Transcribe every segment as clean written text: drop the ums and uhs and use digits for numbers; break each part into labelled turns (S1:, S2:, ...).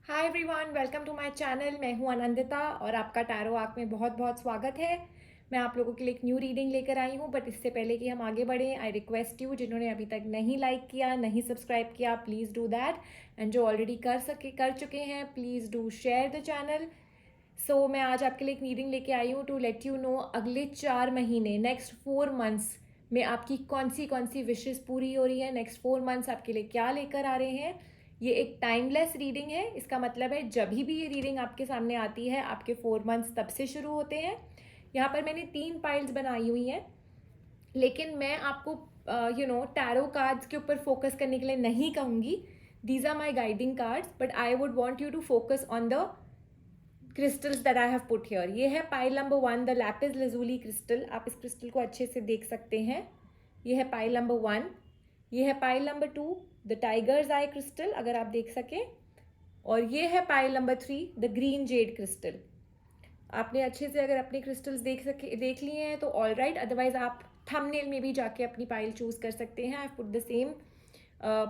S1: Hi everyone, welcome to my channel. मैं हूं आनंदिता और आपका टैरो आर्क में बहुत बहुत स्वागत है। मैं आप लोगों के लिए एक न्यू रीडिंग लेकर आई हूं, बट इससे पहले कि हम आगे बढ़ें, आई रिक्वेस्ट यू, जिन्होंने अभी तक नहीं लाइक किया, नहीं सब्सक्राइब किया, प्लीज़ डू दैट। एंड जो ऑलरेडी कर चुके हैं, please do share the channel. So मैं आज आपके लिए एक रीडिंग लेके आई हूँ टू लेट यू नो अगले 4 महीने, नेक्स्ट 4 मंथ्स में आपकी कौन सी विशेस पूरी हो रही है। नेक्स्ट 4 मंथ्स आपके लिए क्या लेकर आ रहे हैं। ये एक टाइमलेस रीडिंग है। इसका मतलब है जब भी ये रीडिंग आपके सामने आती है, आपके 4 मंथ्स तब से शुरू होते हैं। यहाँ पर मैंने 3 पाइल्स बनाई हुई हैं, लेकिन मैं आपको टैरो कार्ड्स के ऊपर फोकस करने के लिए नहीं कहूँगी। These are my guiding cards, but I would want you to focus on the crystals that I have put here. ये है pile number 1, the lapis lazuli crystal. आप इस क्रिस्टल को अच्छे से देख सकते हैं। ये है पाइल नंबर 1। ये है pile number 2, the tigers I crystal, अगर आप देख सकें। और ये है pile number 3, the green Z crystal. आपने अच्छे से अगर अपने क्रिस्टल्स देख लिए हैं तो ऑल राइट, अदरवाइज आप थंबनेल में भी जाके अपनी पाइल चूज कर सकते हैं। I put the same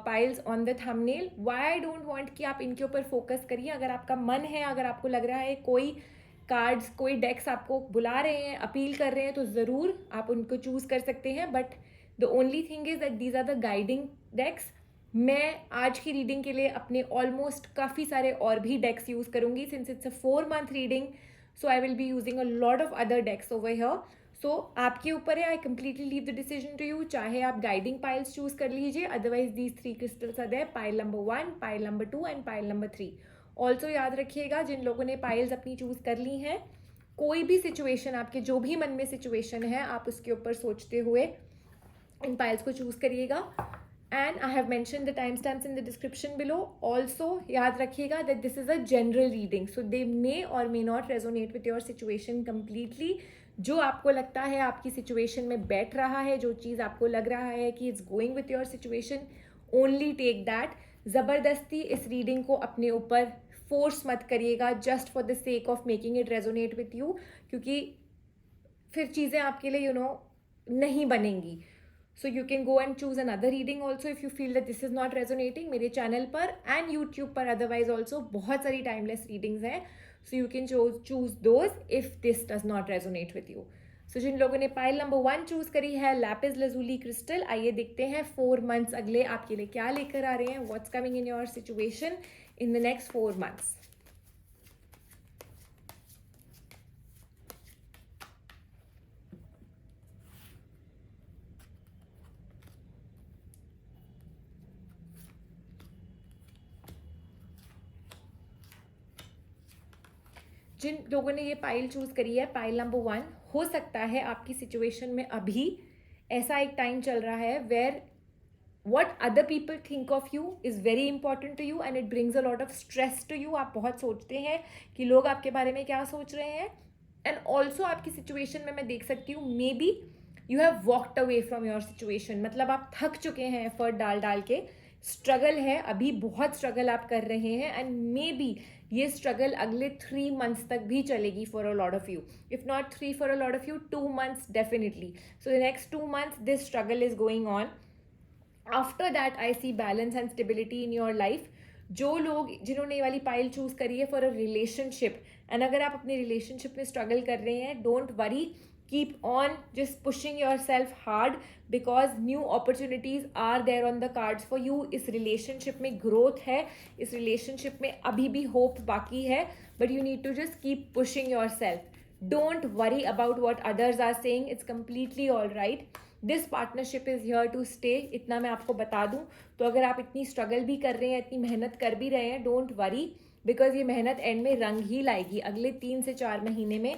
S1: piles on the thumbnail. Why I don't want कि आप इनके ऊपर फोकस करिए। अगर आपका मन है, अगर आपको लग रहा है कोई कार्ड्स, कोई डेक्स आपको बुला रहे हैं, अपील कर रहे हैं, तो ज़रूर आप उनको चूज़ कर सकते हैं। But the only thing is that these are the guiding decks. मैं आज की रीडिंग के लिए अपने ऑलमोस्ट काफ़ी सारे और भी डेक्स यूज़ करूँगी, since it's a 4 month reading. So I will be using a lot of other decks over here. सो आपके ऊपर है, I completely leave the decision to you. चाहे आप गाइडिंग पाइल्स चूज कर लीजिए, otherwise these 3 crystals are there, pile number 1, pile number 2 and pile number 3। Also याद रखिएगा, जिन लोगों ने पाइल्स अपनी चूज कर ली हैं, कोई भी सिचुएशन, आपके जो भी मन में सिचुएशन है, आप उसके ऊपर सोचते हुए इन पाइल्स को चूज करिएगा। And I have mention the time stamps in the description below. Also याद रखिएगा that this is a general reading, so they may or may not resonate with your situation completely. जो आपको लगता है आपकी situation में बैठ रहा है, जो चीज़ आपको लग रहा है कि it's going with your situation, only take that. ज़बरदस्ती इस रीडिंग को अपने ऊपर फोर्स मत करिएगा just for the sake of making it resonate with you, क्योंकि फिर चीज़ें आपके लिए नहीं बनेंगी। So you can go and choose another reading also if you feel that this is not resonating. मेरे चैनल पर एंड यूट्यूब पर अदरवाइज ऑल्सो बहुत सारी टाइमलेस रीडिंग्स हैं, so you can choose those if this does not resonate with you. So जिन लोगों ने pile number 1 choose करी है, लैपिस लैजुली क्रिस्टल, आइए देखते हैं 4 मंथ्स अगले आपके लिए क्या लेकर आ रहे हैं। What's coming in your situation in the next 4 months. जिन लोगों ने ये पाइल चूज करी है, पाइल नंबर 1, हो सकता है आपकी सिचुएशन में अभी ऐसा एक टाइम चल रहा है where what other people think of you is very important to you and it brings a lot of stress to you। आप बहुत सोचते हैं कि लोग आपके बारे में क्या सोच रहे हैं। एंड ऑल्सो आपकी सिचुएशन में मैं देख सकती हूँ, may be you have walked away from your situation, मतलब आप थक चुके हैं एफर्ट डाल डाल के। स्ट्रगल है, अभी बहुत स्ट्रगल आप कर रहे हैं, एंड मे बी ये स्ट्रगल अगले 3 मंथ्स तक भी चलेगी for a lot of you. If not 3 for a lot of you, 2 months definitely. So the next 2 months this struggle is going on. After that I see balance and stability in your life. जो लोग, जिन्होंने ये वाली pile choose करी है for a relationship, and अगर आप अपने रिलेशनशिप में स्ट्रगल कर रहे हैं, don't worry, keep on just pushing yourself hard, because new opportunities are there on the cards for you. इस रिलेशनशिप में ग्रोथ है, इस रिलेशनशिप में अभी भी होप बाकी है, but you need to just keep pushing yourself. Don't worry about what others are saying, it's completely all right. This partnership is here to stay, इतना मैं आपको बता दूं। तो अगर आप इतनी स्ट्रगल भी कर रहे हैं, इतनी मेहनत कर भी रहे हैं, डोंट वरी, बिकॉज ये मेहनत एंड में रंग ही लाएगी। अगले 3 से 4 महीने में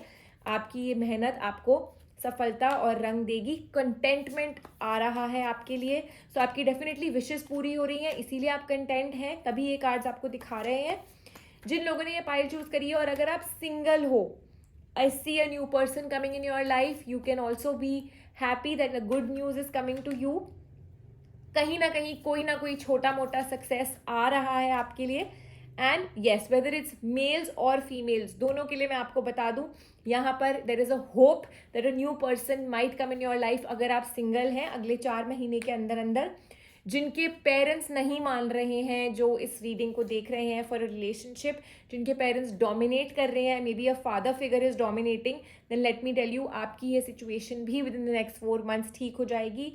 S1: आपकी ये मेहनत आपको सफलता और रंग देगी। कंटेंटमेंट आ रहा है आपके लिए, सो आपकी डेफिनेटली विशेस पूरी हो रही हैं, इसीलिए आप कंटेंट हैं, तभी ये कार्ड्स आपको दिखा रहे हैं। जिन लोगों ने ये पाइल चूज करी है, और अगर आप सिंगल हो, I see a new person coming in your life. You can also be happy that the good news is coming to you. कहीं ना कोई छोटा मोटा सक्सेस आ रहा है आपके लिए। And yes, whether it's males और फीमेल्स, दोनों के लिए मैं आपको बता दूं, यहाँ पर there is a hope that a new person might come in your life. अगर आप सिंगल हैं, अगले 4 महीने के अंदर अंदर जिनके पेरेंट्स नहीं मान रहे हैं, जो इस रीडिंग को देख रहे हैं फॉर अ रिलेशनशिप, जिनके पेरेंट्स डोमिनेट कर रहे हैं, may be a father figure is dominating, then let me tell you आपकी ये सिचुएशन भी within the next 4 months ठीक हो जाएगी.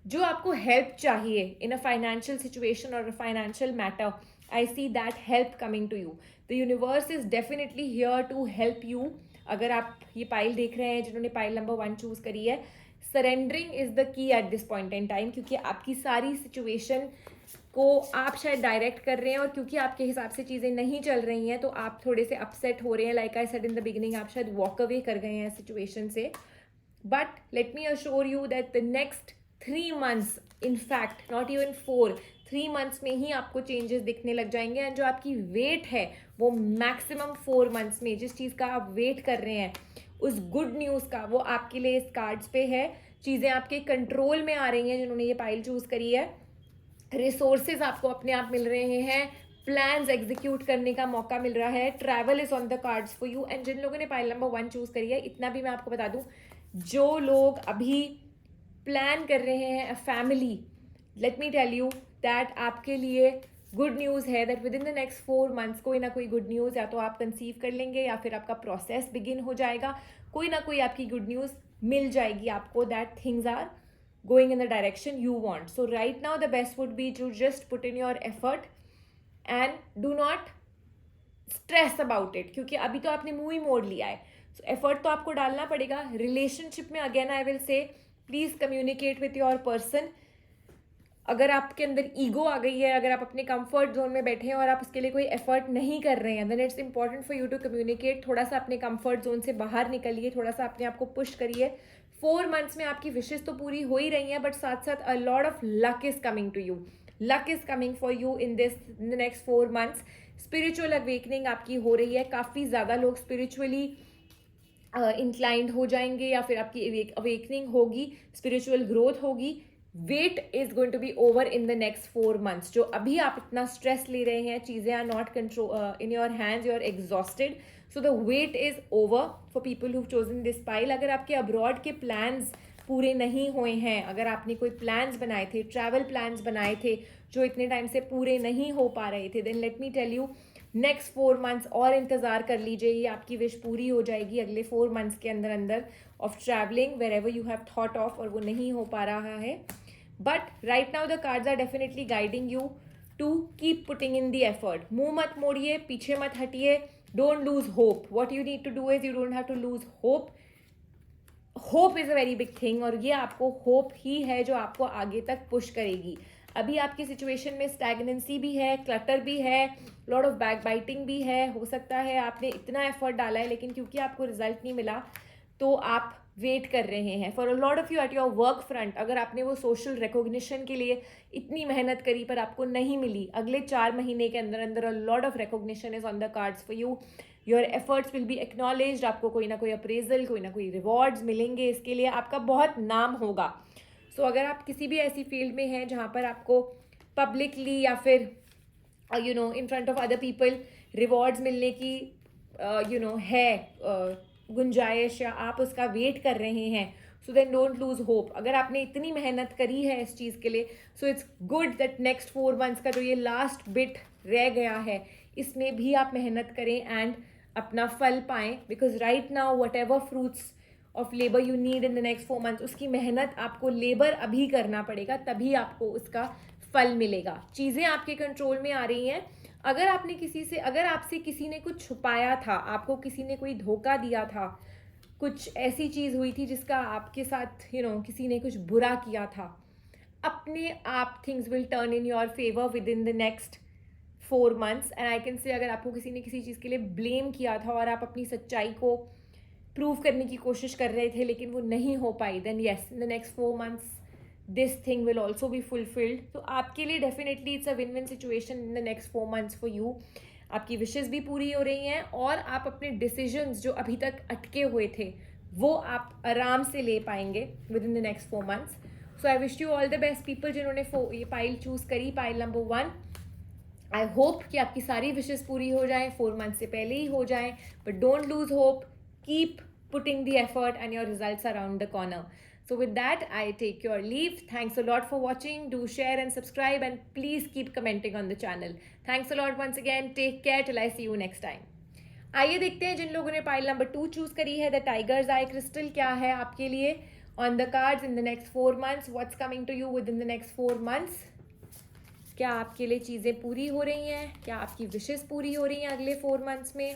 S1: जो आपको हेल्प चाहिए इन अ फाइनेंशियल सिचुएशन और a financial matter, I see that help coming to you. The universe is definitely here to help you. अगर आप ये पाइल देख रहे हैं जिन्होंने पाइल नंबर 1 चूज करी है, surrendering is the key eight this point in time, क्योंकि आपकी सारी सिचुएशन को आप शायद डायरेक्ट कर रहे हैं और क्योंकि आपके हिसाब से चीज़ें नहीं चल रही हैं तो आप थोड़े से अपसेट हो रहे हैं. Like I said in the beginning, आप शायद वॉक अवे कर गए हैं सिचुएशन से. But let me assure you that the next 3 months, in fact not even 4, 3 months में ही आपको चेंजेस दिखने लग जाएंगे. एंड जो आपकी वेट है वो मैक्सिमम 4 months में जिस चीज़ का आप वेट कर रहे हैं, उस गुड न्यूज़ का, वो आपके लिए इस कार्ड्स पे है. चीज़ें आपके कंट्रोल में आ रही हैं जिन्होंने ये पाइल चूज़ करी है. रिसोर्सेज आपको अपने आप मिल रहे हैं, प्लान्स एग्जीक्यूट करने का मौका मिल रहा है, travel is on the cards for you. And जिन लोगों ने पाइल नंबर 1 चूज़ करी है, इतना भी मैं आपको बता दूं, जो लोग अभी प्लान कर रहे हैं a family, let me tell you that आपके लिए गुड न्यूज़ है that within the next 4 months कोई ना कोई गुड न्यूज़ या तो आप कंसीव कर लेंगे या फिर आपका प्रोसेस बिगिन हो जाएगा. कोई ना कोई आपकी गुड न्यूज़ मिल जाएगी आपको, that things are going in the direction you want. So right now the best would be to just put in your effort and do not stress about it, क्योंकि अभी तो आपने मुंह ही मोड़ लिया है. So effort तो आपको डालना पड़ेगा. रिलेशनशिप में again I will say please communicate with your person. अगर आपके अंदर ईगो आ गई है, अगर आप अपने कंफर्ट जोन में बैठे हैं और आप उसके लिए कोई एफर्ट नहीं कर रहे हैं, then it's important for you to communicate. थोड़ा सा अपने कंफर्ट जोन से बाहर निकलिए, थोड़ा सा अपने आप को पुश करिए. 4 months में आपकी विशेष तो पूरी हो ही रही हैं, बट साथ साथ a lot of luck is coming to you. Luck is coming for you in the next 4 months. Spiritual awakening आपकी हो रही है. काफ़ी ज़्यादा लोग स्पिरिचुअली इंक्लाइंड हो जाएंगे या फिर आपकी अवेकनिंग होगी, स्पिरिचुअल ग्रोथ होगी. Wait is going to be over in the next 4 months. जो अभी आप इतना स्ट्रेस ले रहे हैं, चीज़ें are not control in your hands, you are exhausted. So the wait is over for people who chosen this pile. अगर आपके अब्रॉड के प्लान्स पूरे नहीं हुए हैं, अगर आपने कोई प्लान्स बनाए थे, ट्रैवल प्लान्स बनाए थे जो इतने टाइम से पूरे नहीं हो पा रहे थे, then let me tell you next 4 months और इंतज़ार कर लीजिए. ये आपकी विश पूरी हो जाएगी अगले 4 months के अंदर अंदर of travelling wherever you have thought of, और वो नहीं हो पा रहा है. But right now the cards are definitely guiding you to keep putting in the effort. मुंह मत मोड़िए, पीछे मत हटिए. Don't lose hope. What you need to do is you don't have to lose hope. Hope is a very big thing, और ये आपको hope ही है जो आपको आगे तक पुश करेगी. अभी आपकी सिचुएशन में स्टैग्नेंसी भी है, क्लटर भी है, लॉट ऑफ बैक बाइटिंग भी है. हो सकता है आपने इतना एफर्ट डाला है लेकिन क्योंकि आपको रिजल्ट नहीं मिला तो आप वेट कर रहे हैं. For a lot of you eight your work front, अगर आपने वो सोशल रिकॉग्निशन के लिए इतनी मेहनत करी पर आपको नहीं मिली, अगले 4 महीने के अंदर अंदर अ lot of recognition is on the cards for you. Your efforts will be acknowledged. आपको कोई ना कोई अप्रेजल, कोई ना कोई रिवॉर्ड्स मिलेंगे. इसके लिए आपका बहुत नाम होगा. सो अगर आप किसी भी ऐसी फील्ड में हैं जहाँ पर आपको पब्लिकली या फिर you know in front of other people rewards मिलने की है गुंजाइश, या आप उसका वेट कर रहे हैं, so then don't lose hope. अगर आपने इतनी मेहनत करी है इस चीज़ के लिए, so it's good that next 4 months का जो ये लास्ट बिट रह गया है, इसमें भी आप मेहनत करें एंड अपना फल पाएं. Because right now what ever fruits of labour you need in the next 4 months, उसकी मेहनत आपको लेबर अभी करना पड़ेगा, तभी आपको उसका फल मिलेगा. चीज़ें आपके कंट्रोल में आ रही हैं. अगर आपसे किसी ने कुछ छुपाया था, आपको किसी ने कोई धोखा दिया था, कुछ ऐसी चीज़ हुई थी जिसका आपके साथ किसी ने कुछ बुरा किया था, अपने आप things will turn in your favour with in the next 4 months. And I can say अगर आपको किसी ने किसी चीज़ के लिए ब्लेम किया था और आप अपनी सच्चाई को प्रूव करने की कोशिश कर रहे थे लेकिन वो नहीं हो पाई, then yes in the next 4 months this thing will also be fulfilled. तो आपके लिए definitely it's a win win situation in the next 4 months for you. आपकी विशेज़ भी पूरी हो रही हैं और आप अपने डिसीजंस जो अभी तक अटके हुए थे वो आप आराम से ले पाएंगे with in the next 4 months. So I wish you all the best people जिन्होंने ये पाइल चूज़ करी, पाइल नंबर 1. आई होप कि आपकी सारी विशेज़ पूरी हो जाएं, 4 months से पहले ही हो जाएं. But don't lose hope, keep putting the effort and your results around the corner. So with that, I take your leave. Thanks a lot for watching. Do share and subscribe, and please keep commenting on the channel. Thanks a lot once again. Take care till I see you next time. आइए देखते हैं जिन लोगों ने pile number 2 choose करी है, the tigers I crystal क्या है आपके लिए on the cards in the next 4 months. What's coming to you within the next 4 months. क्या आपके लिए चीज़ें पूरी हो रही हैं, क्या आपकी विशेस पूरी हो रही हैं अगले 4 months में.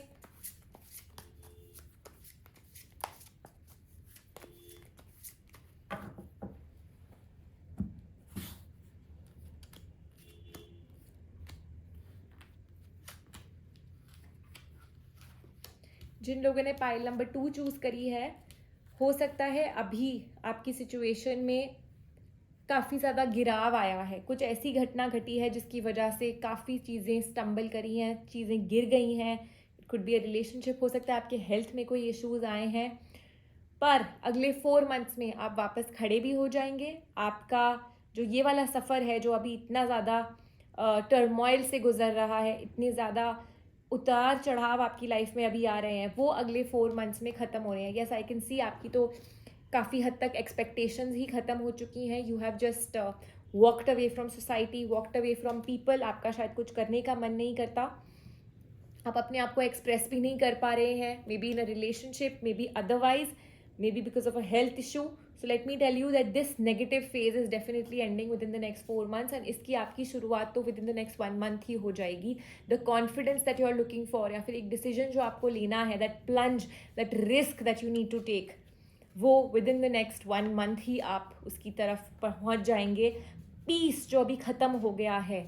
S1: जिन लोगों ने पाइल नंबर 2 चूज करी है, हो सकता है अभी आपकी सिचुएशन में काफ़ी ज़्यादा गिराव आया है, कुछ ऐसी घटना घटी है जिसकी वजह से काफ़ी चीज़ें स्टम्बल करी हैं, चीज़ें गिर गई हैं. It could be a relationship, हो सकता है आपके हेल्थ में कोई इश्यूज आए हैं, पर अगले 4 months में आप वापस खड़े भी हो जाएंगे. आपका जो ये वाला सफ़र है जो अभी इतना ज़्यादा टर्मोइल से गुजर रहा है, इतनी ज़्यादा उतार चढ़ाव आपकी लाइफ में अभी आ रहे हैं, वो अगले 4 months में ख़त्म हो रहे हैं. यस, आई कैन सी आपकी तो काफ़ी हद तक एक्सपेक्टेशंस ही ख़त्म हो चुकी हैं. You have just walked away from society, walked away from people. आपका शायद कुछ करने का मन नहीं करता, आप अपने आप को एक्सप्रेस भी नहीं कर पा रहे हैं, may be in a relationship, may be otherwise, may be because of a health issue. So let me tell you that this negative phase is definitely ending within the next 4 months, and इसकी आपकी शुरुआत तो within the next 1 month ही हो जाएगी. The confidence that you are looking for, या फिर एक डिसीजन जो आपको लेना है, that plunge, that risk that you need to take, वो within the next 1 month ही आप उसकी तरफ पहुंच जाएंगे. पीस जो अभी ख़त्म हो गया है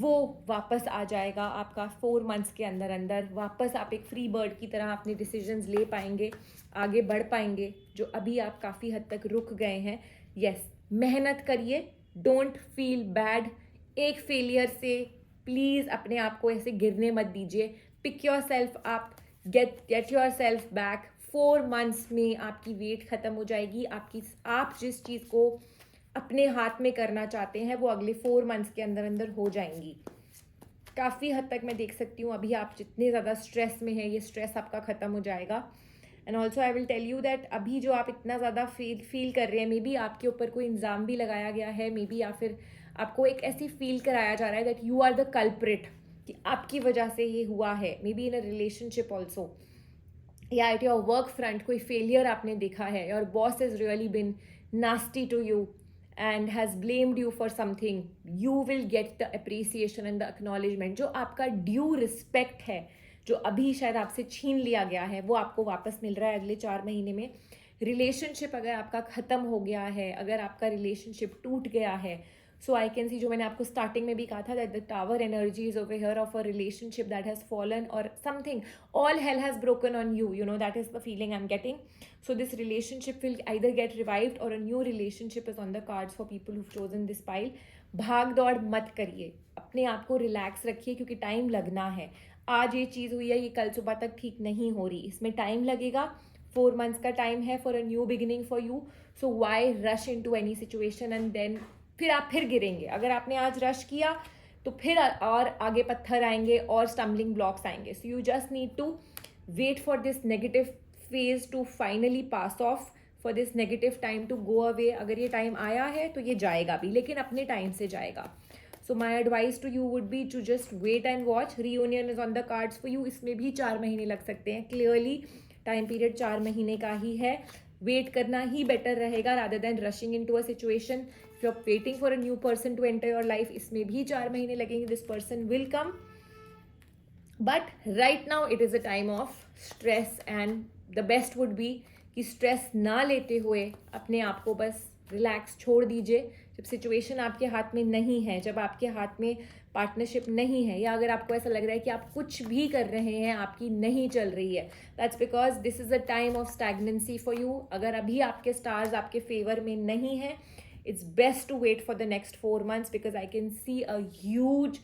S1: वो वापस आ जाएगा आपका 4 months के अंदर अंदर. वापस आप एक फ्री बर्ड की तरह अपने डिसीजंस ले पाएंगे, आगे बढ़ पाएंगे जो अभी आप काफ़ी हद तक रुक गए हैं. यस, मेहनत करिए, डोंट फील बैड. एक फेलियर से प्लीज़ अपने आप को ऐसे गिरने मत दीजिए. Pick yourself up, get yourself back. 4 months में आपकी वेट ख़त्म हो जाएगी. आप जिस चीज़ को अपने हाथ में करना चाहते हैं वो अगले 4 months के अंदर अंदर हो जाएंगी. काफ़ी हद तक मैं देख सकती हूँ अभी आप जितने ज़्यादा स्ट्रेस में है, ये स्ट्रेस आपका ख़त्म हो जाएगा. And also I will tell you that अभी जो आप इतना ज़्यादा फील कर रहे हैं, मे बी आपके ऊपर कोई इल्ज़ाम भी लगाया गया है, मे बी, या फिर आपको एक ऐसी फील कराया जा रहा है that you are the culprit, कि आपकी वजह से ये हुआ है. May be in a relationship also, या एट योर वर्क फ्रंट कोई फेलियर आपने देखा है. Your boss is really been nasty to you and has blamed you for something. You will get the appreciation and the acknowledgement. जो आपका due respect है, जो अभी शायद आपसे छीन लिया गया है, वो आपको वापस मिल रहा है अगले 4 महीने में. रिलेशनशिप अगर आपका ख़त्म हो गया है, अगर आपका रिलेशनशिप टूट गया है, सो आई कैन सी, जो मैंने आपको स्टार्टिंग में भी कहा था, that the tower energy is over here of a relationship that has fallen or something, all hell has broken on you, you know, that is the feeling I am getting. So this relationship will either get revived or a new relationship is on the cards for people who've chosen this pile. भाग दौड़ मत करिए, अपने आप को relax रखिए, क्योंकि time लगना है. आज ये चीज़ हुई है, ये कल सुबह तक ठीक नहीं हो रही, इसमें टाइम लगेगा. 4 months का टाइम है for a new beginning for you. So why rush into any situation and then फिर आप फिर गिरेंगे. अगर आपने आज रश किया तो फिर और आगे पत्थर आएंगे और स्टम्बलिंग ब्लॉक्स आएंगे. So you just need to wait for this negative phase to finally pass off, for this negative time to go away. अगर ये टाइम आया है तो ये जाएगा भी, लेकिन अपने टाइम से जाएगा. So my advice to you would be to just wait and watch. Reunion is on the cards for you. इसमें भी 4 महीने लग सकते हैं. Clearly टाइम पीरियड 4 महीने का ही है. वेट करना ही बेटर रहेगा rather than rushing into a situation. If you're waiting for a new person to enter your life, इसमें भी 4 महीने लगेंगे. This person will come. But right now it is a time of stress, and the best would be कि stress ना लेते हुए अपने आप को बस रिलैक्स छोड़ दीजिए. जब सिचुएशन आपके हाथ में नहीं है, जब आपके हाथ में पार्टनरशिप नहीं है, या अगर आपको ऐसा लग रहा है कि आप कुछ भी कर रहे हैं आपकी नहीं चल रही है, that's because this is a time of stagnancy for you. अगर अभी आपके स्टार्स आपके फेवर में नहीं है, it's best to wait for the next 4 months, because I can see a huge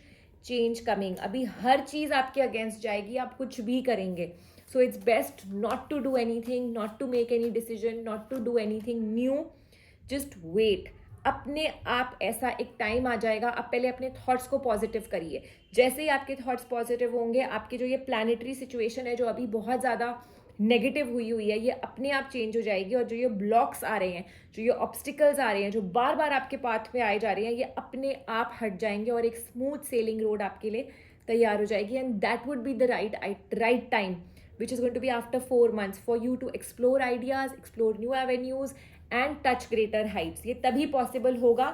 S1: change coming. अभी हर चीज़ आपके अगेंस्ट जाएगी, आप कुछ भी करेंगे. So it's best not to do anything, not to make any decision, not to do anything new. Just wait. अपने आप ऐसा एक टाइम आ जाएगा. आप पहले अपने थॉट्स को पॉजिटिव करिए. जैसे ही आपके थॉट्स पॉजिटिव होंगे, आपके जो ये प्लानिटरी सिचुएशन है जो अभी बहुत ज़्यादा नेगेटिव हुई है ये अपने आप चेंज हो जाएगी, और जो ये ब्लॉक्स आ रहे हैं, जो ये ऑब्स्टिकल्स आ रहे हैं, जो बार बार आपके पाथ में आए जा रहे हैं, ये अपने आप हट जाएंगे और एक स्मूथ सेलिंग रोड आपके लिए तैयार हो जाएगी. And that would be the right time which is going to be after 4 months for you to explore ideas, explore new avenues and touch greater heights. ये तभी possible होगा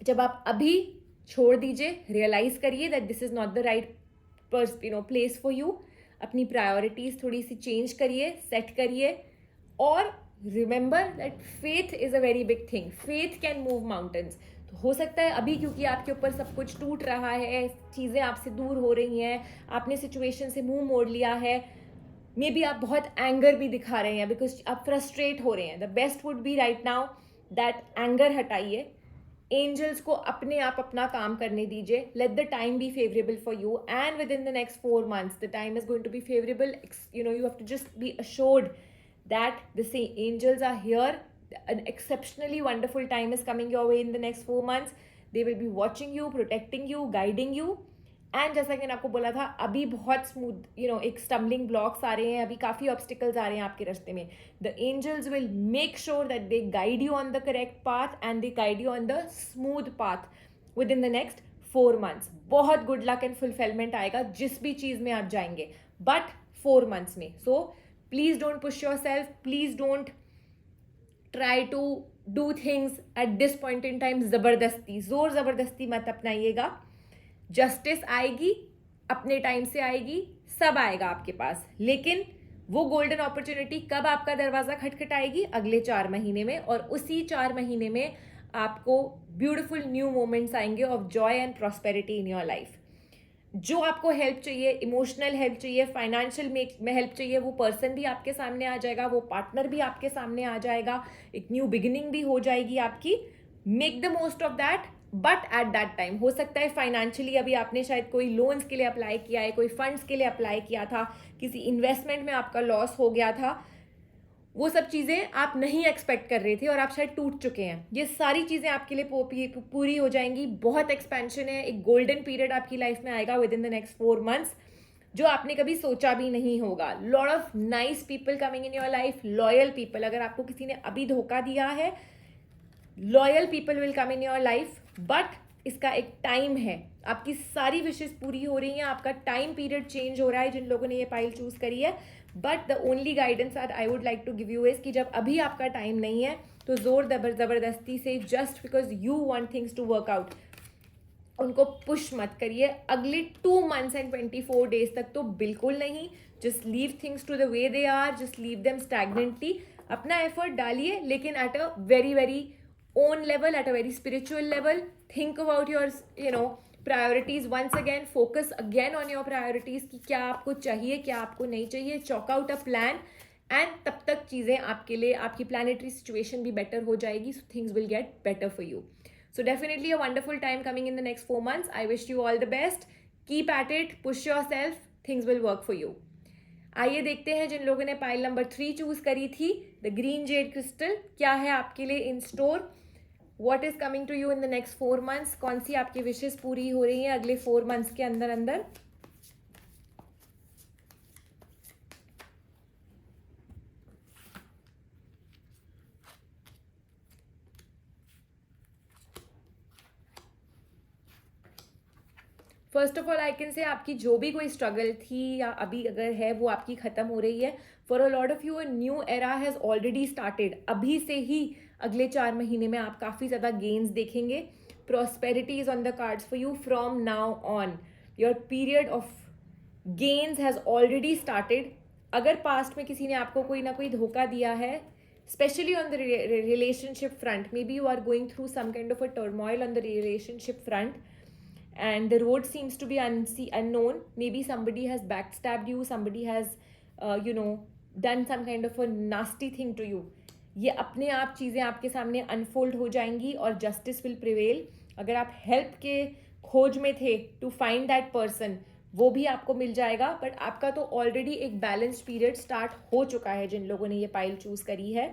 S1: जब आप अभी छोड़ दीजिए, realize करिए that this is not the right place for you. अपनी priorities थोड़ी सी change करिए, set करिए, और remember that faith is a very big thing. Faith can move mountains. तो हो सकता है अभी क्योंकि आपके ऊपर सब कुछ टूट रहा है, चीज़ें आपसे दूर हो रही हैं, आपने सिचुएशन से मुंह मोड़ लिया है, मे बी आप बहुत एंगर भी दिखा रहे हैं बिकॉज आप फ्रस्ट्रेट हो रहे हैं. The best would be right now that anger हटाइए, एंजल्स को अपने आप अपना काम करने दीजिए. Let the time be favourable for you, and within the next 4 months the time is going to be favourable. You have to just be assured that the angels are here. An exceptionally wonderful time is coming your way in the next 4 months. They will be watching you, protecting you, guiding you. And जैसा कि मैंने आपको बोला था, अभी बहुत smooth एक stumbling blocks आ रहे हैं, अभी काफ़ी ऑब्स्टिकल्स आ रहे हैं आपके रास्ते में. The angels will make sure that they guide you on the correct path and they guide you on the smooth path within the next 4 months. बहुत गुड लक एंड फुलफिलमेंट आएगा जिस भी चीज़ में आप जाएंगे, बट 4 months में. So please don't push yourself, please don't try to do things at this point in time ज़बरदस्ती, ज़ोर ज़बरदस्ती मत अपनाइएगा. जस्टिस आएगी, अपने टाइम से आएगी, सब आएगा आपके पास, लेकिन वो गोल्डन अपॉर्चुनिटी कब आपका दरवाज़ा खटखटाएगी? अगले 4 महीने में. और उसी 4 महीने में आपको ब्यूटिफुल न्यू मोमेंट्स आएंगे of Joy and prosperity in your life. जो आपको हेल्प चाहिए, इमोशनल हेल्प चाहिए, फाइनेंशियल में हेल्प चाहिए, वो पर्सन भी आपके सामने आ जाएगा, वो पार्टनर भी आपके सामने आ जाएगा, एक न्यू बिगिनिंग भी हो जाएगी आपकी. Make the most of that, but at that time. हो सकता है फाइनेंशियली अभी आपने शायद कोई लोन्स के लिए अप्लाई किया है, कोई फंड्स के लिए अप्लाई किया था, किसी इन्वेस्टमेंट में आपका लॉस हो गया था, वो सब चीज़ें आप नहीं एक्सपेक्ट कर रहे थे और आप शायद टूट चुके हैं. ये सारी चीज़ें आपके लिए पूरी हो जाएंगी. बहुत एक्सपेंशन है, एक गोल्डन पीरियड आपकी लाइफ में आएगा with in the next 4 months, जो आपने कभी सोचा भी नहीं होगा. Lot of nice people coming in your life, loyal people. अगर आपको किसी ने अभी धोखा दिया है, loyal people will come in your life, but इसका एक टाइम है. आपकी सारी विशेष पूरी हो रही हैं, आपका टाइम पीरियड चेंज हो रहा है जिन लोगों ने ये पाइल चूज करी है. But the only guidance that I would like to give you is कि जब अभी आपका टाइम नहीं है तो जोर ज़बरदस्ती से just because you want things to work out उनको पुश मत करिए. अगले 2 months एंड 24 days तक तो बिल्कुल नहीं. Just leave things to the way they are, just leave them stagnantly. अपना एफर्ट डालिए, लेकिन at a very very own level, at a very spiritual level. Think about your priorities once again. Focus again on your priorities कि क्या आपको चाहिए, क्या आपको नहीं चाहिए. Chalk out a plan, and तब तक चीज़ें आपके लिए, आपकी planetary situation भी better हो जाएगी, so things will get better for you. So definitely a wonderful time coming in the next 4 months. I wish you all the best. Keep at it, push yourself, things will work for you. आइए देखते हैं जिन लोगों ने pile number 3 choose करी थी, the green Z crystal, क्या है आपके लिए इन store. What is coming to you in the next 4 months? कौन सी आपकी विशेष पूरी हो रही हैं अगले 4 months के अंदर अंदर. First of all I can say आपकी जो भी कोई स्ट्रगल थी या अभी अगर है वो आपकी खत्म हो रही है. For a lot of you a new era has already started. अभी से ही अगले 4 महीने में आप काफ़ी ज़्यादा गेन्स देखेंगे. Prosperity is on the cards for you from now on. Your period of gains has already started. अगर पास्ट में किसी ने आपको कोई ना कोई धोखा दिया है, especially on the relationship front, maybe you are going through some kind of a turmoil on the relationship front and the road seems to be unknown. Maybe somebody has backstabbed you, somebody has done some kind of a nasty thing to you. ये अपने आप चीज़ें आपके सामने unfold हो जाएंगी और justice will prevail. अगर आप हेल्प के खोज में थे टू फाइंड दैट पर्सन, वो भी आपको मिल जाएगा. बट आपका तो ऑलरेडी एक बैलेंस्ड पीरियड स्टार्ट हो चुका है जिन लोगों ने ये पाइल चूज करी है.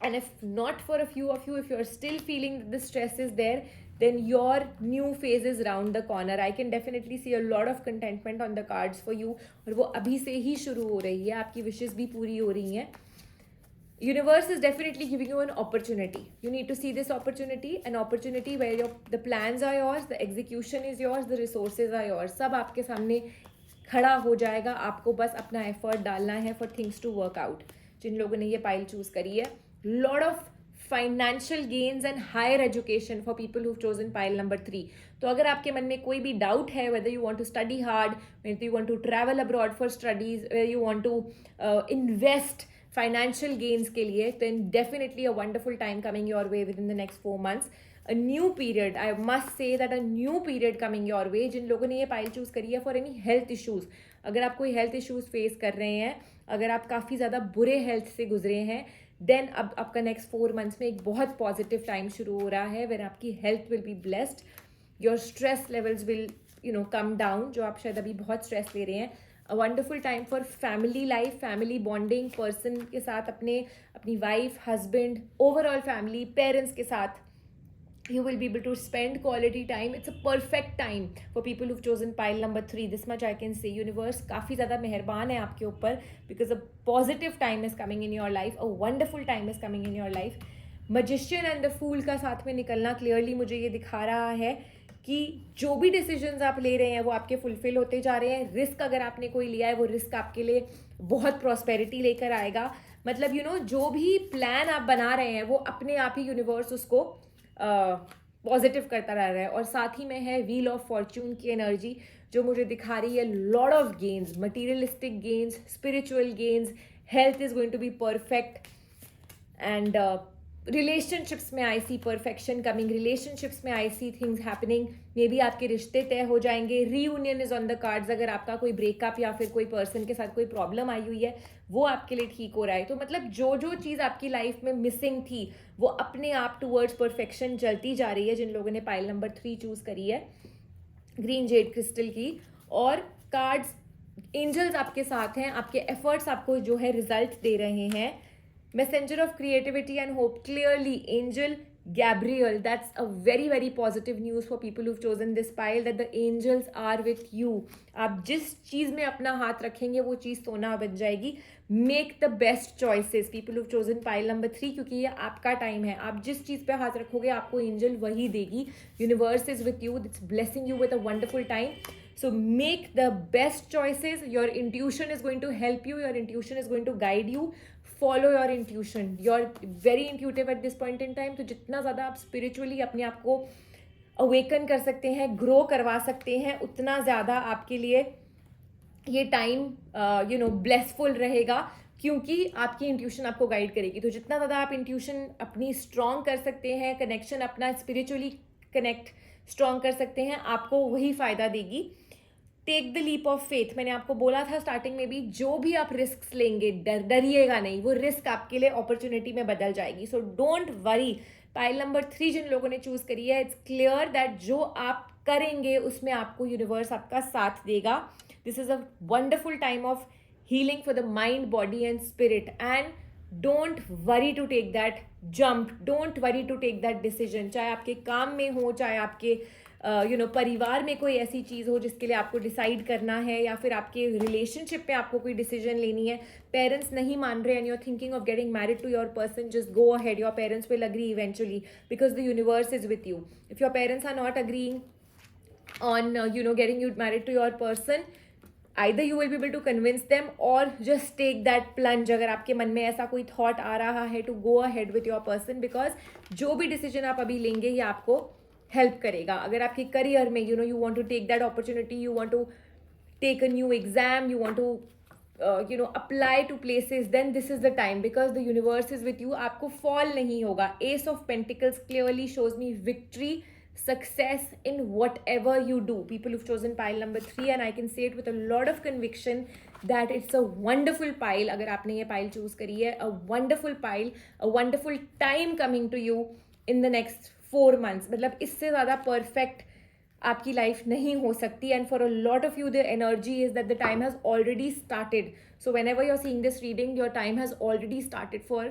S1: And if not for a few of you, if you are still feeling the stress is there, then your new phase is round the corner. I can definitely see a lot of contentment on the cards for you, और वो अभी से ही शुरू हो रही है, आपकी wishes भी पूरी हो रही हैं. Universe is definitely giving you an opportunity. You need to see this opportunity, an opportunity where the plans are yours, the execution is yours, the resources are yours. सब आपके सामने खड़ा हो जाएगा, आपको बस अपना एफर्ट डालना है for things to work out. जिन लोगों ने ये पाइल चूज करी है, lot of financial gains and higher education for people who've chosen pile number 3. तो अगर आपके मन में कोई भी डाउट है, whether you want to study hard, whether you want to travel abroad for studies, whether you want to invest financial gains के लिए, then definitely a wonderful time coming your way within the next 4 months. A new period, I must say that a new period coming your way. जिन लोगों ने ये pile choose करी है for any health issues, अगर आप कोई health issues face कर रहे हैं, अगर आप काफ़ी ज़्यादा बुरे हेल्थ से गुजरे हैं, देन अब आपका नेक्स्ट 4 मंथ्स में एक बहुत पॉजिटिव टाइम शुरू हो रहा है, वेर आपकी health will be blessed, your stress levels will come down, जो आप शायद अभी बहुत स्ट्रेस ले रहे हैं. अ wonderful time for family life, family bonding, person के साथ, अपनी wife, husband, overall family, parents के साथ you will be able to spend quality time. It's a perfect time for people who've chosen pile number 3. This much I can say. Universe काफ़ी ज़्यादा मेहरबान है आपके ऊपर, because a positive time is coming in your life, a wonderful time is coming in your life. Magician and the Fool का साथ में निकलना clearly मुझे ये दिखा रहा है कि जो भी डिसीजंस आप ले रहे हैं वो आपके फुलफिल होते जा रहे हैं. रिस्क अगर आपने कोई लिया है, वो रिस्क आपके लिए बहुत प्रॉस्पेरिटी लेकर आएगा. मतलब जो भी प्लान आप बना रहे हैं वो अपने आप ही यूनिवर्स उसको पॉजिटिव करता रह रहा है. और साथ ही में है व्हील ऑफ फॉर्च्यून की एनर्जी, जो मुझे दिखा रही है lot of gains, materialistic gains, spiritual gains, health is going to be perfect, and relationships में I see perfection coming, relationships में I see things happening. Maybe आपके रिश्ते तय हो जाएंगे. Reunion is on the cards. अगर आपका कोई ब्रेकअप या फिर कोई पर्सन के साथ कोई प्रॉब्लम आई हुई है, वो आपके लिए ठीक हो रहा है. तो मतलब जो चीज़ आपकी लाइफ में मिसिंग थी, वो अपने आप टूवर्ड्स परफेक्शन चलती जा रही है. जिन लोगों ने पाइल नंबर 3 चूज करी है, ग्रीन जेड क्रिस्टल की, और कार्ड्स, एंजल्स आपके साथ हैं, आपके एफर्ट्स आपको जो है रिजल्ट दे रहे हैं. Messenger of creativity and hope, clearly angel Gabriel. That's a very very positive news for people who've chosen this pile, that the angels are with you. आप जिस चीज़ में अपना हाथ रखेंगे वो चीज़ सोना बन जाएगी. Make the best choices, people who've chosen pile number 3, क्योंकि ये आपका टाइम है. आप जिस चीज़ पे हाथ रखोगे आपको एंजल वही देगी. Universe is with you, it's blessing you with a wonderful time. So make the best choices. Your intuition is going to help you, your intuition is going to guide you. Follow your intuition. You are very intuitive at this point in time. तो जितना ज़्यादा आप spiritually अपने आप को awaken कर सकते हैं, ग्रो करवा सकते हैं, उतना ज़्यादा आपके लिए ये टाइम ब्लेसफुल रहेगा, क्योंकि आपकी इंट्यूशन आपको गाइड करेगी. तो जितना ज़्यादा आप इंट्यूशन अपनी स्ट्रॉन्ग कर सकते हैं, कनेक्शन अपना स्पिरिचुअली कनेक्ट स्ट्रॉन्ग कर सकते हैं, आपको वही फ़ायदा देगी. Take the leap of faith. मैंने आपको बोला था स्टार्टिंग में भी, जो भी आप रिस्क लेंगे, डरिएगा नहीं, वो रिस्क आपके लिए अपॉर्चुनिटी में बदल जाएगी. So don't worry. Pile number 3 जिन लोगों ने चूज करी है, इट्स क्लियर दैट जो आप करेंगे उसमें आपको यूनिवर्स आपका साथ देगा. This is a wonderful time of healing for the mind, body and spirit. And don't worry to take that jump, don't worry to take that decision. चाहे आपके काम में हो, चाहे आपके परिवार में कोई ऐसी चीज़ हो जिसके लिए आपको डिसाइड करना है, या फिर आपके रिलेशनशिप में आपको कोई डिसीजन लेनी है, पेरेंट्स नहीं मान रहे and you are thinking of getting married to your person, just go ahead. Your parents will agree eventually, because the universe is with you. If your parents are not agreeing on getting you married to your person, either you will be able to convince them or just take that plunge. अगर आपके मन में ऐसा कोई thought आ रहा है, to go ahead with your person, because जो भी decision आप अभी लेंगे ये आपको हेल्प करेगा. अगर आपके करियर में you want to take that opportunity, you want to take a new exam, you want to apply to places, then this is the time, because the universe is with you. आपको fall नहीं होगा. Ace of Pentacles clearly shows me victory, success in whatever you do. People who've chosen pile number 3, and I can say it with a lot of conviction that it's a wonderful pile. अगर आपने ये pile choose करी है, a wonderful pile, a wonderful time coming to you in the next 4 months. मतलब इससे ज़्यादा perfect आपकी life नहीं हो सकती. And for a lot of you, the energy is that the time has already started. So whenever you're seeing this reading, your time has already started for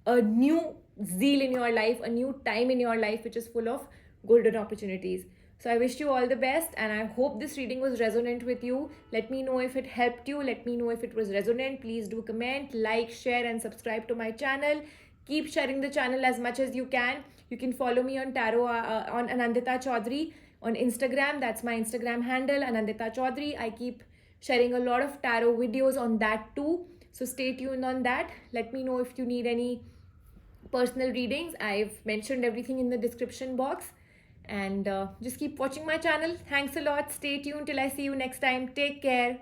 S1: a new zeal in your life, a new time in your life which is full of golden opportunities. So I wish you all the best, and I hope this reading was resonant with you. Let me know if it helped you. Let me know if it was resonant. Please do comment, like, share, and subscribe to my channel. Keep sharing the channel as much as you can. You can follow me on tarot on Anandita Chaudhary on Instagram. That's my Instagram handle, Anandita Chaudhary. I keep sharing a lot of tarot videos on that too. So stay tuned on that. Let me know if you need any personal readings. I've mentioned everything in the description box. And just keep watching my channel. Thanks a lot. Stay tuned till I see you next time. Take care.